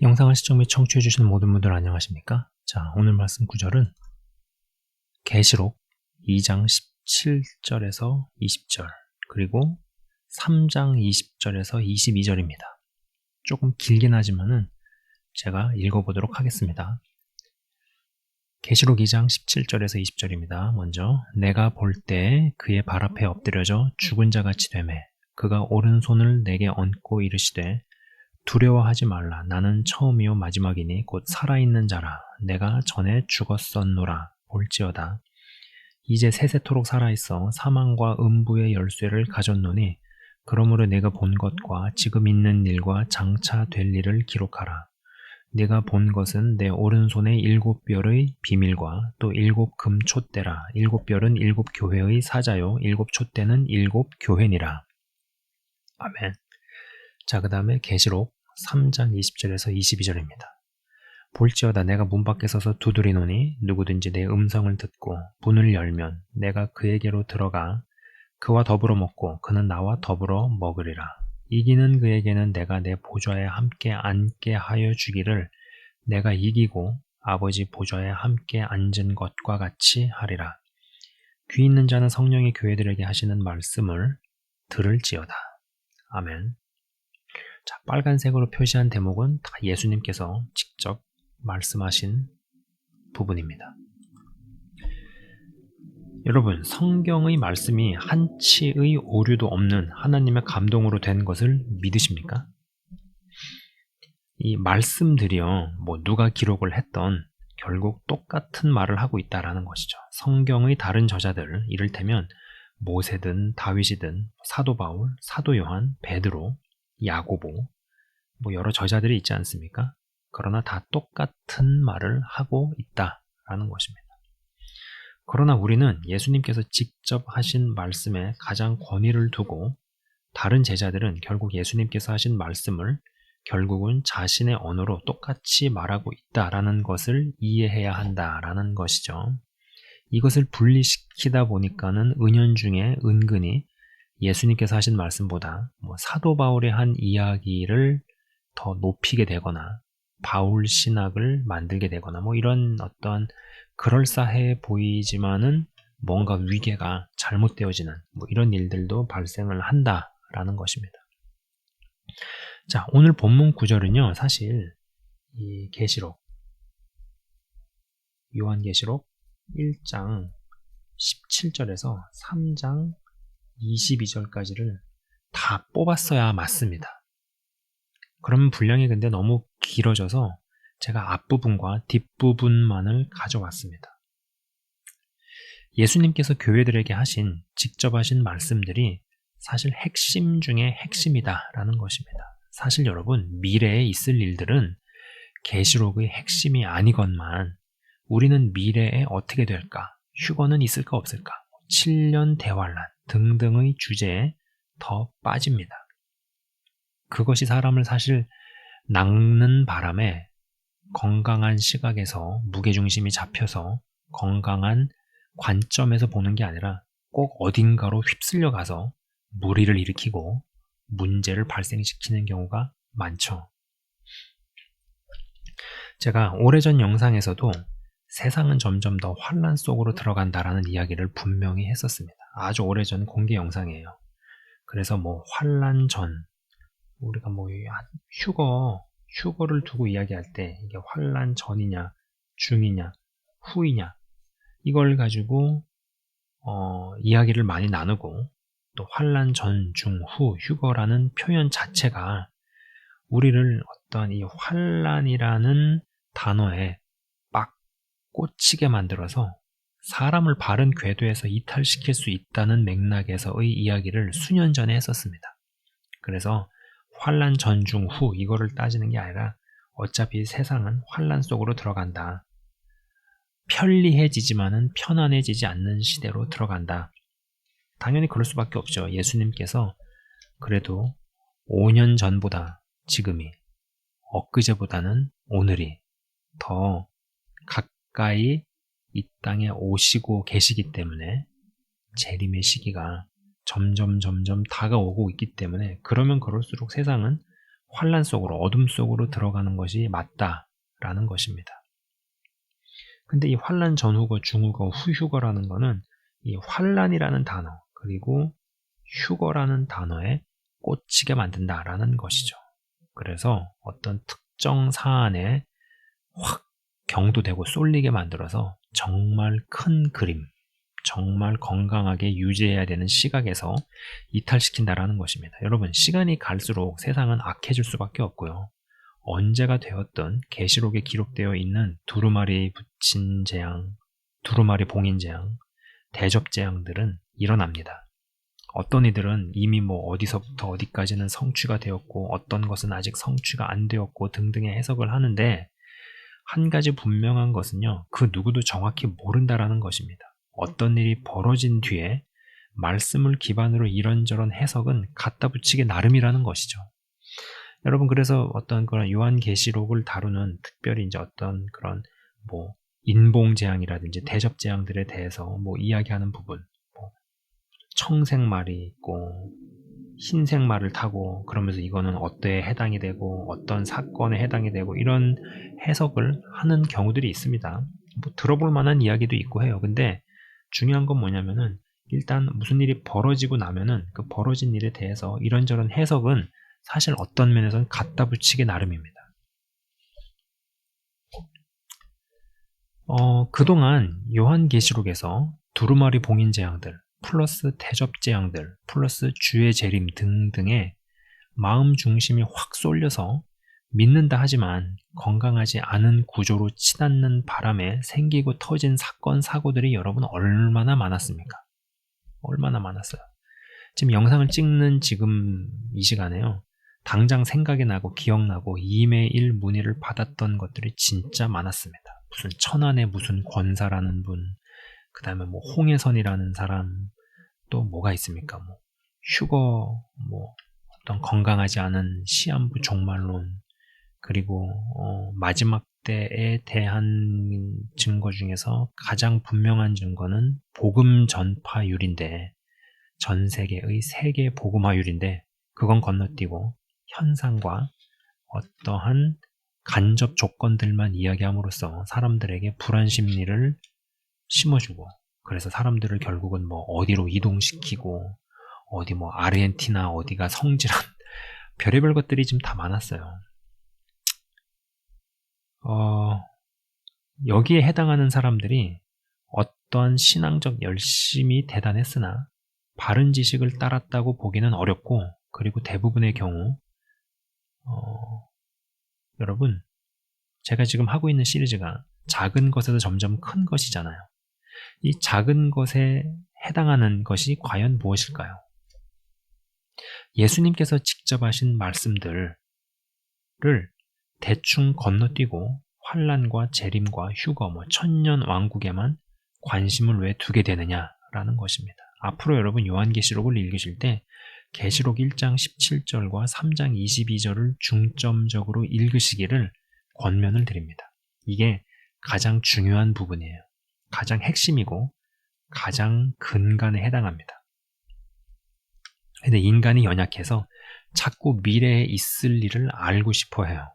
영상을 시청 및 청취해 주시는 모든 분들 안녕하십니까? 자, 오늘 말씀 구절은 계시록 2장 17절에서 20절 그리고 3장 20절에서 22절입니다. 조금 길긴 하지만은 제가 읽어보도록 하겠습니다. 계시록 2장 17절에서 20절입니다. 먼저 내가 볼 때 그의 발 앞에 엎드려져 죽은 자같이 되매 그가 오른손을 내게 얹고 이르시되 두려워하지 말라. 나는 처음이요 마지막이니 곧 살아있는 자라. 내가 전에 죽었었노라. 볼지어다. 이제 세세토록 살아있어 사망과 음부의 열쇠를 가졌노니 그러므로 내가 본 것과 지금 있는 일과 장차 될 일을 기록하라. 내가 본 것은 내 오른손의 7별의 비밀과 또 7금 촛대라. 7별은 7교회의 사자요 7촛대는 7교회니라. 아멘. 자, 그 다음에 계시록 3장 20절에서 22절입니다. 볼지어다 내가 문 밖에 서서 두드리노니 누구든지 내 음성을 듣고 문을 열면 내가 그에게로 들어가 그와 더불어 먹고 그는 나와 더불어 먹으리라. 이기는 그에게는 내가 내 보좌에 함께 앉게 하여 주기를 내가 이기고 아버지 보좌에 함께 앉은 것과 같이 하리라. 귀 있는 자는 성령이 교회들에게 하시는 말씀을 들을지어다. 아멘. 자, 빨간색으로 표시한 대목은 다 예수님께서 직접 말씀하신 부분입니다. 여러분, 성경의 말씀이 한치의 오류도 없는 하나님의 감동으로 된 것을 믿으십니까? 이 말씀들이요, 누가 기록을 했던 결국 똑같은 말을 하고 있다라는 것이죠. 성경의 다른 저자들, 이를테면 모세든 다윗이든 사도 바울, 사도 요한, 베드로, 야고보, 여러 저자들이 있지 않습니까? 그러나 다 똑같은 말을 하고 있다라는 것입니다. 그러나 우리는 예수님께서 직접 하신 말씀에 가장 권위를 두고 다른 제자들은 결국 예수님께서 하신 말씀을 결국은 자신의 언어로 똑같이 말하고 있다라는 것을 이해해야 한다라는 것이죠. 이것을 분리시키다 보니까는 은연중에 은근히 예수님께서 하신 말씀보다 사도 바울이 한 이야기를 더 높이게 되거나 바울 신학을 만들게 되거나 이런 어떤 그럴싸해 보이지만은 뭔가 위계가 잘못되어지는 이런 일들도 발생을 한다라는 것입니다. 자, 오늘 본문 구절은요, 사실 이 계시록 요한계시록 1장 17절에서 3장 22절까지를 다 뽑았어야 맞습니다. 그러면 분량이 근데 너무 길어져서 제가 앞부분과 뒷부분만을 가져왔습니다. 예수님께서 교회들에게 직접 하신 말씀들이 사실 핵심 중에 핵심이다라는 것입니다. 사실 여러분, 미래에 있을 일들은 계시록의 핵심이 아니건만 우리는 미래에 어떻게 될까? 휴거는 있을까 없을까? 7년 대환란 등등의 주제에 더 빠집니다. 그것이 사람을 사실 낚는 바람에 건강한 시각에서 무게중심이 잡혀서 건강한 관점에서 보는 게 아니라 꼭 어딘가로 휩쓸려 가서 무리를 일으키고 문제를 발생시키는 경우가 많죠. 제가 오래전 영상에서도 세상은 점점 더 환란 속으로 들어간다라는 이야기를 분명히 했었습니다. 아주 오래전 공개 영상이에요. 그래서 환란 전, 우리가 휴거를 두고 이야기할 때 이게 환란 전이냐, 중이냐, 후이냐 이걸 가지고 이야기를 많이 나누고 또 환란 전, 중, 후, 휴거라는 표현 자체가 우리를 어떤 이 환란이라는 단어에 막 꽂히게 만들어서 사람을 바른 궤도에서 이탈시킬 수 있다는 맥락에서의 이야기를 수년 전에 했었습니다. 그래서 환란 전, 중, 후 이거를 따지는 게 아니라 어차피 세상은 환란 속으로 들어간다. 편리해지지만은 편안해지지 않는 시대로 들어간다. 당연히 그럴 수밖에 없죠. 예수님께서 그래도 5년 전보다 지금이, 엊그제보다는 오늘이 더 가까이 이 땅에 오시고 계시기 때문에 재림의 시기가 점점 다가오고 있기 때문에 그러면 그럴수록 세상은 환란 속으로, 어둠 속으로 들어가는 것이 맞다라는 것입니다. 근데 이 환란 전후거, 중후거, 후휴거라는 거는 이 환란이라는 단어 그리고 휴거라는 단어에 꽂히게 만든다라는 것이죠. 그래서 어떤 특정 사안에 확 경도되고 쏠리게 만들어서 정말 큰 그림, 정말 건강하게 유지해야 되는 시각에서 이탈시킨다라는 것입니다. 여러분, 시간이 갈수록 세상은 악해질 수밖에 없고요. 언제가 되었든 계시록에 기록되어 있는 두루마리 붙인 재앙, 두루마리 봉인 재앙, 대접 재앙들은 일어납니다. 어떤 이들은 이미 어디서부터 어디까지는 성취가 되었고 어떤 것은 아직 성취가 안 되었고 등등의 해석을 하는데, 한 가지 분명한 것은요, 그 누구도 정확히 모른다라는 것입니다. 어떤 일이 벌어진 뒤에 말씀을 기반으로 이런저런 해석은 갖다 붙이기 나름이라는 것이죠. 여러분, 그래서 어떤 그런 요한계시록을 다루는 특별히 이제 어떤 그런 인봉재앙이라든지 대접재앙들에 대해서 이야기하는 부분, 청색말이 있고 흰색 말을 타고 그러면서 이거는 어때에 해당이 되고 어떤 사건에 해당이 되고 이런 해석을 하는 경우들이 있습니다. 들어볼 만한 이야기도 있고 해요. 근데 중요한 건 뭐냐면은 일단 무슨 일이 벌어지고 나면은 그 벌어진 일에 대해서 이런저런 해석은 사실 어떤 면에서는 갖다 붙이기 나름입니다. 그동안 요한계시록에서 두루마리 봉인 재앙들 플러스 대접 재앙들 플러스 주의 재림 등등의 마음 중심이 확 쏠려서 믿는다 하지만 건강하지 않은 구조로 치닫는 바람에 생기고 터진 사건 사고들이 여러분 얼마나 많았습니까? 얼마나 많았어요. 지금 영상을 찍는 지금 이 시간에요, 당장 생각이 나고 기억나고 이메일 문의를 받았던 것들이 진짜 많았습니다. 무슨 천안의 무슨 권사라는 분, 그 다음에 홍해선이라는 사람, 또 뭐가 있습니까? 휴거, 어떤 건강하지 않은 시한부 종말론, 그리고 마지막 때에 대한 증거 중에서 가장 분명한 증거는 복음 전파율인데, 전 세계의 세계 복음화율인데, 그건 건너뛰고 현상과 어떠한 간접 조건들만 이야기함으로써 사람들에게 불안 심리를 심어주고, 그래서 사람들을 결국은 어디로 이동시키고 어디 아르헨티나 어디가 성질한 별의별 것들이 좀 다 많았어요. 여기에 해당하는 사람들이 어떠한 신앙적 열심이 대단했으나 바른 지식을 따랐다고 보기는 어렵고, 그리고 대부분의 경우 여러분, 제가 지금 하고 있는 시리즈가 작은 것에서 점점 큰 것이잖아요. 이 작은 것에 해당하는 것이 과연 무엇일까요? 예수님께서 직접 하신 말씀들을 대충 건너뛰고 환란과 재림과 휴거, 천년 왕국에만 관심을 왜 두게 되느냐라는 것입니다. 앞으로 여러분 요한계시록을 읽으실 때 계시록 1장 17절과 3장 22절을 중점적으로 읽으시기를 권면을 드립니다. 이게 가장 중요한 부분이에요. 가장 핵심이고 가장 근간에 해당합니다. 근데 인간이 연약해서 자꾸 미래에 있을 일을 알고 싶어 해요.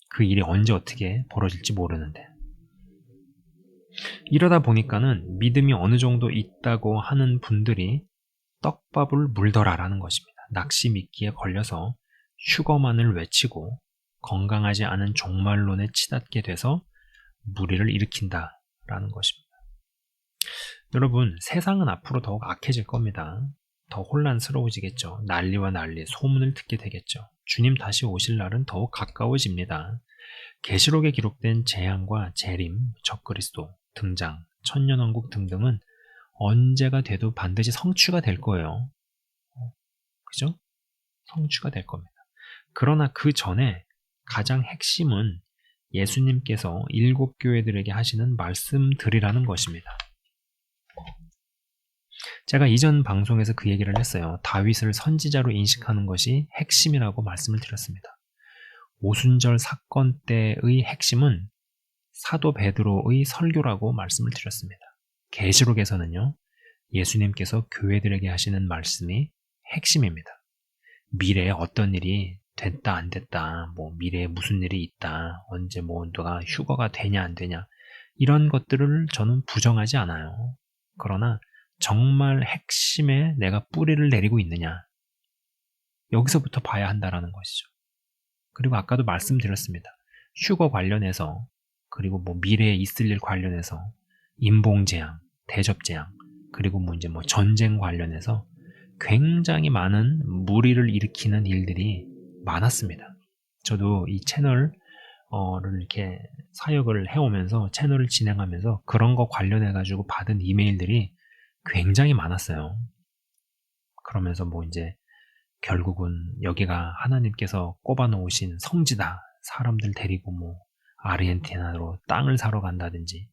그 일이 언제 어떻게 벌어질지 모르는데. 이러다 보니까는 믿음이 어느 정도 있다고 하는 분들이 떡밥을 물더라라는 것입니다. 낙시 미끼에 걸려서 휴거만을 외치고 건강하지 않은 종말론에 치닫게 돼서 무리를 일으킨다라는 것입니다. 여러분, 세상은 앞으로 더욱 악해질 겁니다. 더 혼란스러워지겠죠. 난리와 난리, 소문을 듣게 되겠죠. 주님 다시 오실 날은 더욱 가까워집니다. 계시록에 기록된 재앙과 재림, 적그리스도, 등장, 천년왕국 등등은 언제가 돼도 반드시 성취가 될 거예요. 그죠? 성취가 될 겁니다. 그러나 그 전에 가장 핵심은 예수님께서 7교회들에게 하시는 말씀들이라는 것입니다. 제가 이전 방송에서 그 얘기를 했어요. 다윗을 선지자로 인식하는 것이 핵심이라고 말씀을 드렸습니다. 오순절 사건 때의 핵심은 사도 베드로의 설교라고 말씀을 드렸습니다. 계시록에서는요, 예수님께서 교회들에게 하시는 말씀이 핵심입니다. 미래에 어떤 일이 됐다 안 됐다, 뭐 미래에 무슨 일이 있다, 언제 뭐 누가 휴거가 되냐 안 되냐, 이런 것들을 저는 부정하지 않아요. 그러나 정말 핵심에 내가 뿌리를 내리고 있느냐, 여기서부터 봐야 한다라는 것이죠. 그리고 아까도 말씀드렸습니다. 휴거 관련해서, 그리고 뭐 미래에 있을 일 관련해서, 인봉재앙, 대접재앙, 그리고 뭐 이제 뭐 전쟁 관련해서 굉장히 많은 무리를 일으키는 일들이 많았습니다. 저도 이 채널을 이렇게 사역을 해오면서, 채널을 진행하면서 그런 거 관련해가지고 받은 이메일들이 굉장히 많았어요. 그러면서 뭐 이제 결국은 여기가 하나님께서 꼽아 놓으신 성지다, 사람들 데리고 뭐 아르헨티나로 땅을 사러 간다든지,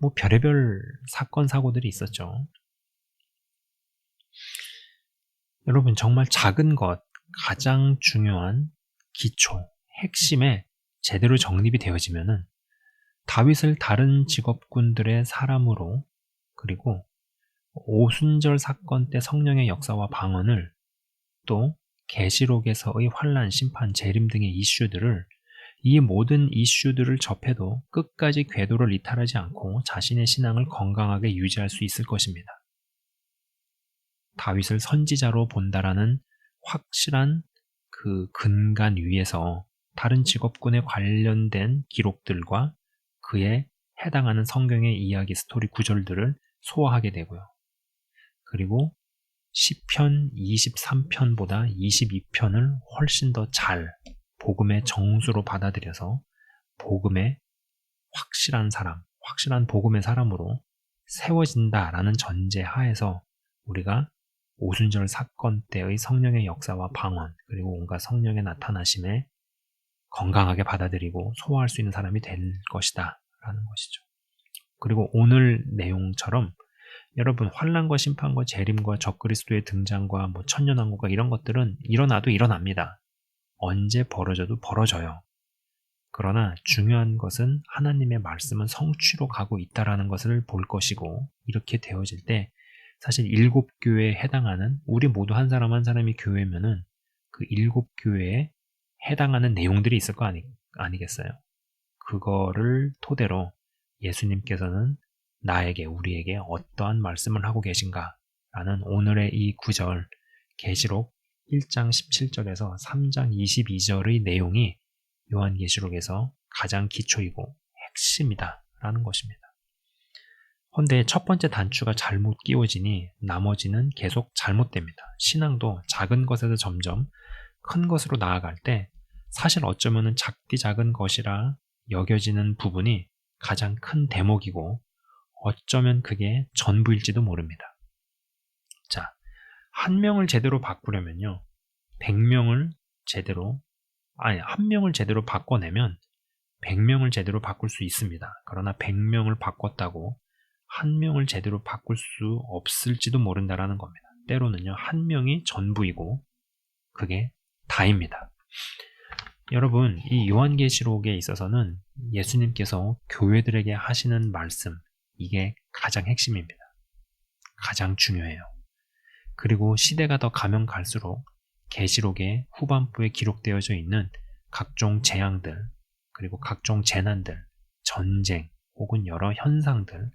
뭐 별의별 사건 사고들이 있었죠. 여러분, 정말 작은 것, 가장 중요한 기초, 핵심에 제대로 정립이 되어지면은 다윗을 다른 직업군들의 사람으로, 그리고 오순절 사건 때 성령의 역사와 방언을, 또 계시록에서의 환란, 심판, 재림 등의 이슈들을, 이 모든 이슈들을 접해도 끝까지 궤도를 이탈하지 않고 자신의 신앙을 건강하게 유지할 수 있을 것입니다. 다윗을 선지자로 본다라는 확실한 그 근간 위에서 다른 직업군에 관련된 기록들과 그에 해당하는 성경의 이야기, 스토리 구절들을 소화하게 되고요. 그리고 시편 23편보다 22편을 훨씬 더 잘 복음의 정수로 받아들여서 복음의 확실한 사람, 확실한 복음의 사람으로 세워진다라는 전제 하에서 우리가 오순절 사건 때의 성령의 역사와 방언, 그리고 온갖 성령의 나타나심에 건강하게 받아들이고 소화할 수 있는 사람이 될 것이다 라는 것이죠. 그리고 오늘 내용처럼 여러분, 환란과 심판과 재림과 적그리스도의 등장과 뭐 천년왕국과 이런 것들은 일어나도 일어납니다. 언제 벌어져도 벌어져요. 그러나 중요한 것은 하나님의 말씀은 성취로 가고 있다라는 것을 볼 것이고, 이렇게 되어질 때 사실 7교회에 해당하는, 우리 모두 한 사람 한 사람이 교회면은 그 7교회에 해당하는 내용들이 있을 거 아니겠어요? 그거를 토대로 예수님께서는 나에게, 우리에게 어떠한 말씀을 하고 계신가 라는 오늘의 이 구절, 계시록 1장 17절에서 3장 22절의 내용이 요한계시록에서 가장 기초이고 핵심이다 라는 것입니다. 헌데 첫 번째 단추가 잘못 끼워지니 나머지는 계속 잘못됩니다. 신앙도 작은 것에서 점점 큰 것으로 나아갈 때 사실 어쩌면은 작디 작은 것이라 여겨지는 부분이 가장 큰 대목이고, 어쩌면 그게 전부일지도 모릅니다. 자, 한 명을 제대로 바꾸려면요, 100명을 제대로, 한 명을 제대로 바꿔내면 100명을 제대로 바꿀 수 있습니다. 그러나 100명을 바꿨다고 한 명을 제대로 바꿀 수 없을지도 모른다라는 겁니다. 때로는요, 한 명이 전부이고 그게 다입니다. 여러분, 이 요한계시록에 있어서는 예수님께서 교회들에게 하시는 말씀, 이게 가장 핵심입니다. 가장 중요해요. 그리고 시대가 더 가면 갈수록 계시록의 후반부에 기록되어져 있는 각종 재앙들, 그리고 각종 재난들, 전쟁, 혹은 여러 현상들,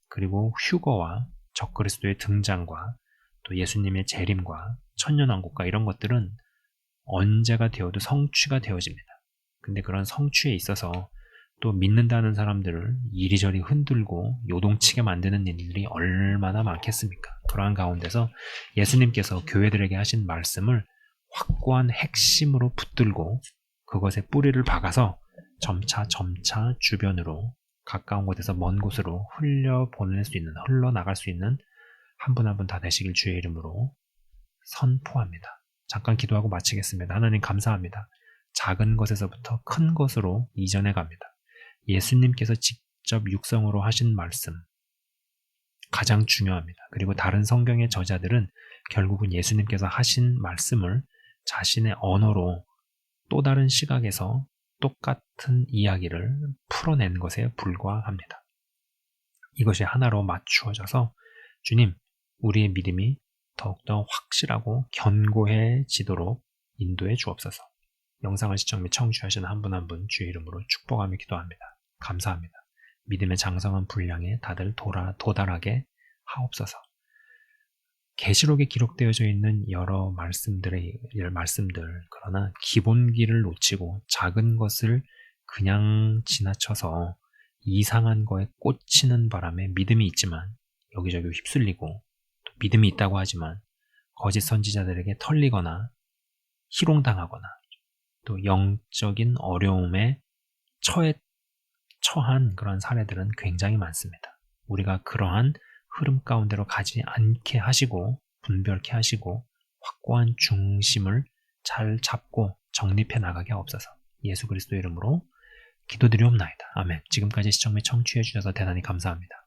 그리고 휴거와 적그리스도의 등장과 또 예수님의 재림과 천년왕국과 이런 것들은 언제가 되어도 성취가 되어집니다. 근데 그런 성취에 있어서 또 믿는다는 사람들을 이리저리 흔들고 요동치게 만드는 일들이 얼마나 많겠습니까? 그러한 가운데서 예수님께서 교회들에게 하신 말씀을 확고한 핵심으로 붙들고 그것에 뿌리를 박아서 점차 주변으로, 가까운 곳에서 먼 곳으로 흘러나갈 수 있는 한 분 한 분 다 되시길 주의 이름으로 선포합니다. 잠깐 기도하고 마치겠습니다. 하나님 감사합니다. 작은 것에서부터 큰 것으로 이전해 갑니다. 예수님께서 직접 육성으로 하신 말씀, 가장 중요합니다. 그리고 다른 성경의 저자들은 결국은 예수님께서 하신 말씀을 자신의 언어로 또 다른 시각에서 똑같은 이야기를 풀어낸 것에 불과합니다. 이것이 하나로 맞추어져서 주님, 우리의 믿음이 더욱더 확실하고 견고해지도록 인도해 주옵소서. 영상을 시청 및 청취하시는 한 분 한 분 주의 이름으로 축복하며 기도합니다. 감사합니다. 믿음의 장성한 분량에 다들 도달하게 하옵소서. 계시록에 기록되어져 있는 여러 말씀들, 그러나 기본기를 놓치고 작은 것을 그냥 지나쳐서 이상한 거에 꽂히는 바람에 믿음이 있지만 여기저기 휩쓸리고, 또 믿음이 있다고 하지만 거짓 선지자들에게 털리거나 희롱당하거나 또 영적인 어려움에 처한 그런 사례들은 굉장히 많습니다. 우리가 그러한 흐름 가운데로 가지 않게 하시고 분별케 하시고 확고한 중심을 잘 잡고 정립해 나가게 하옵소서. 예수 그리스도 이름으로 기도드리옵나이다. 아멘. 지금까지 시청 및 청취해 주셔서 대단히 감사합니다.